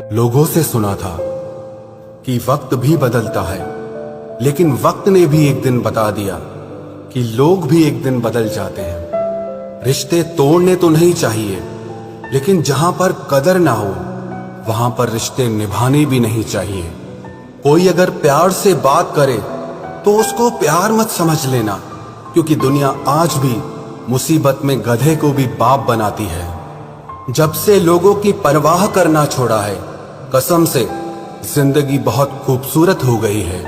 लोगों से सुना था कि वक्त भी बदलता है, लेकिन वक्त ने भी एक दिन बता दिया कि लोग भी एक दिन बदल जाते हैं। रिश्ते तोड़ने तो नहीं चाहिए, लेकिन जहां पर कदर ना हो वहां पर रिश्ते निभाने भी नहीं चाहिए। कोई अगर प्यार से बात करे तो उसको प्यार मत समझ लेना, क्योंकि दुनिया आज भी मुसीबत में गधे को भी बाप बनाती है। जब से लोगों की परवाह करना छोड़ा है, कसम से जिंदगी बहुत खूबसूरत हो गई है।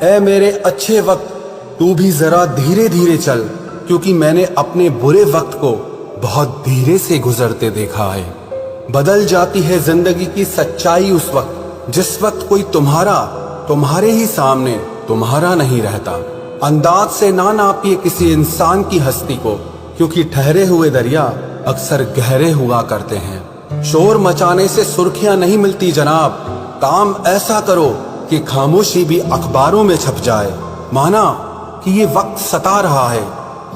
ऐ मेरे अच्छे वक्त, तू भी जरा धीरे धीरे चल, क्योंकि मैंने अपने बुरे वक्त को बहुत धीरे से गुजरते देखा है। बदल जाती है जिंदगी की सच्चाई उस वक्त जिस वक्त कोई तुम्हारे ही सामने तुम्हारा नहीं रहता। अंदाज से ना नापिए किसी इंसान की हस्ती को, क्योंकि ठहरे हुए दरिया अक्सर गहरे हुआ करते हैं। शोर मचाने से सुर्खियां नहीं मिलती जनाब, काम ऐसा करो कि खामोशी भी अखबारों में छप जाए। माना कि ये वक्त सता रहा है,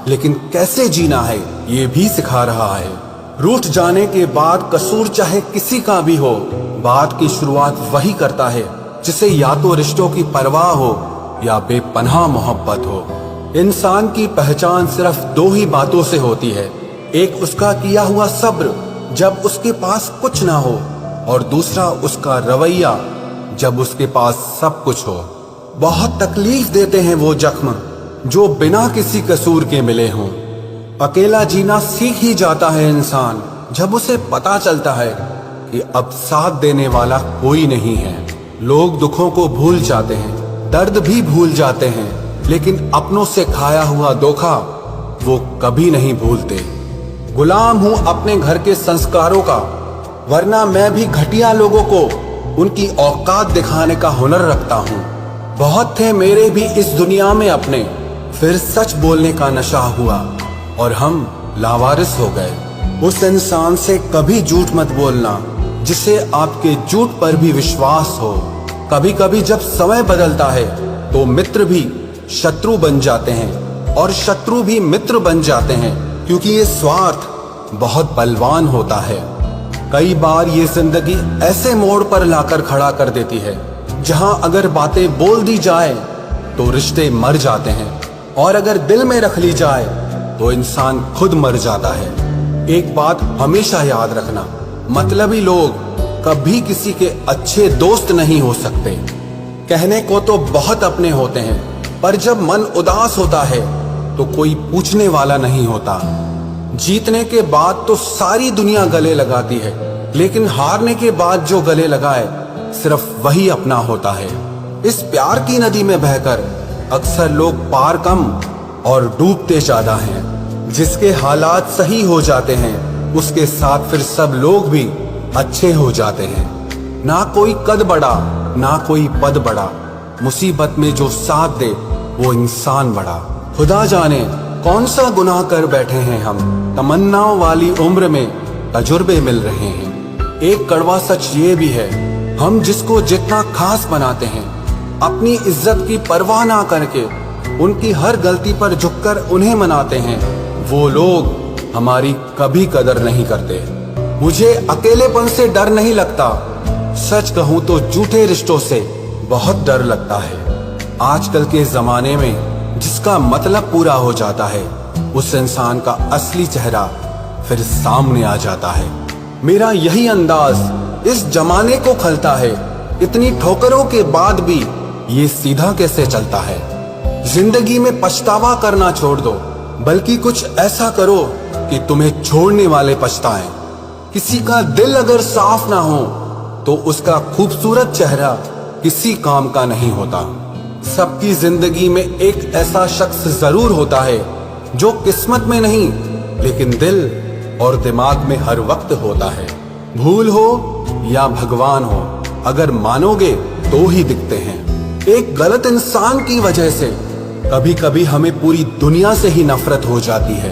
लेकिन कैसे जीना है ये भी सिखा रहा है। रूठ जाने के बाद कसूर चाहे किसी का भी हो, बात की शुरुआत वही करता है जिसे या तो रिश्तों की परवाह हो या बेपनाह मोहब्बत हो। इंसान की पहचान सिर्फ दो ही बातों से होती है, एक उसका किया हुआ सब्र जब उसके पास कुछ ना हो, और दूसरा उसका रवैया जब उसके पास सब कुछ हो। बहुत तकलीफ देते हैं वो जख्म जो बिना किसी कसूर के मिले हों। अकेला जीना सीख ही जाता है इंसान जब उसे पता चलता है कि अब साथ देने वाला कोई नहीं है। लोग दुखों को भूल जाते हैं, दर्द भी भूल जाते हैं, लेकिन अपनों से खाया हुआ धोखा वो कभी नहीं भूलते। गुलाम हूं अपने घर के संस्कारों का, वरना मैं भी घटिया लोगों को उनकी औकात दिखाने का हुनर रखता हूं। बहुत थे मेरे भी इस दुनिया में अपने, फिर सच बोलने का नशा हुआ और हम लावारिस हो गए। उस इंसान से कभी झूठ मत बोलना जिसे आपके झूठ पर भी विश्वास हो। कभी कभी जब समय बदलता है तो मित्र भी शत्रु बन जाते हैं और शत्रु भी मित्र बन जाते हैं, क्योंकि ये स्वार्थ बहुत बलवान होता है। कई बार ये जिंदगी ऐसे मोड़ पर लाकर खड़ा कर देती है जहां अगर बातें बोल दी जाए तो रिश्ते मर जाते हैं, और अगर दिल में रख ली जाए तो इंसान खुद मर जाता है। एक बात हमेशा याद रखना, मतलबी लोग कभी किसी के अच्छे दोस्त नहीं हो सकते। कहने को तो बहुत अपने होते हैं, पर जब मन उदास होता है तो कोई पूछने वाला नहीं होता। जीतने के बाद तो सारी दुनिया गले लगाती है, लेकिन हारने के बाद जो गले लगाए सिर्फ वही अपना होता है। इस प्यार की नदी में बहकर अक्सर लोग पार कम और डूबते ज्यादा हैं। जिसके हालात सही हो जाते हैं उसके साथ फिर सब लोग भी अच्छे हो जाते हैं। ना कोई कद बड़ा ना कोई पद बड़ा, मुसीबत में जो साथ दे वो इंसान बड़ा। खुदा जाने कौन सा गुनाह कर बैठे हैं हम, तमन्नाओं वाली उम्र में तजुर्बे मिल रहे हैं। एक कड़वा सच ये भी है, हम जिसको जितना खास बनाते हैं, अपनी इज्जत की परवाह ना करके उनकी हर गलती पर झुककर उन्हें मनाते हैं, वो लोग हमारी कभी कदर नहीं करते। मुझे अकेलेपन से डर नहीं लगता, सच कहूं तो झूठे रिश्तों से बहुत डर लगता है। आजकल के जमाने में जिसका मतलब पूरा हो जाता है, उस इंसान का असली चेहरा फिर सामने आ जाता है। मेरा यही अंदाज इस जमाने को खलता है, इतनी ठोकरों के बाद भी ये सीधा कैसे चलता है। जिंदगी में पछतावा करना छोड़ दो, बल्कि कुछ ऐसा करो कि तुम्हें छोड़ने वाले पछताएं। किसी का दिल अगर साफ ना हो तो उसका खूबसूरत चेहरा किसी काम का नहीं होता। सबकी जिंदगी में एक ऐसा शख्स जरूर होता है जो किस्मत में नहीं लेकिन दिल और दिमाग में हर वक्त होता है। भूल हो या भगवान हो, अगर मानोगे तो ही दिखते हैं। एक गलत इंसान की वजह से कभी कभी हमें पूरी दुनिया से ही नफरत हो जाती है।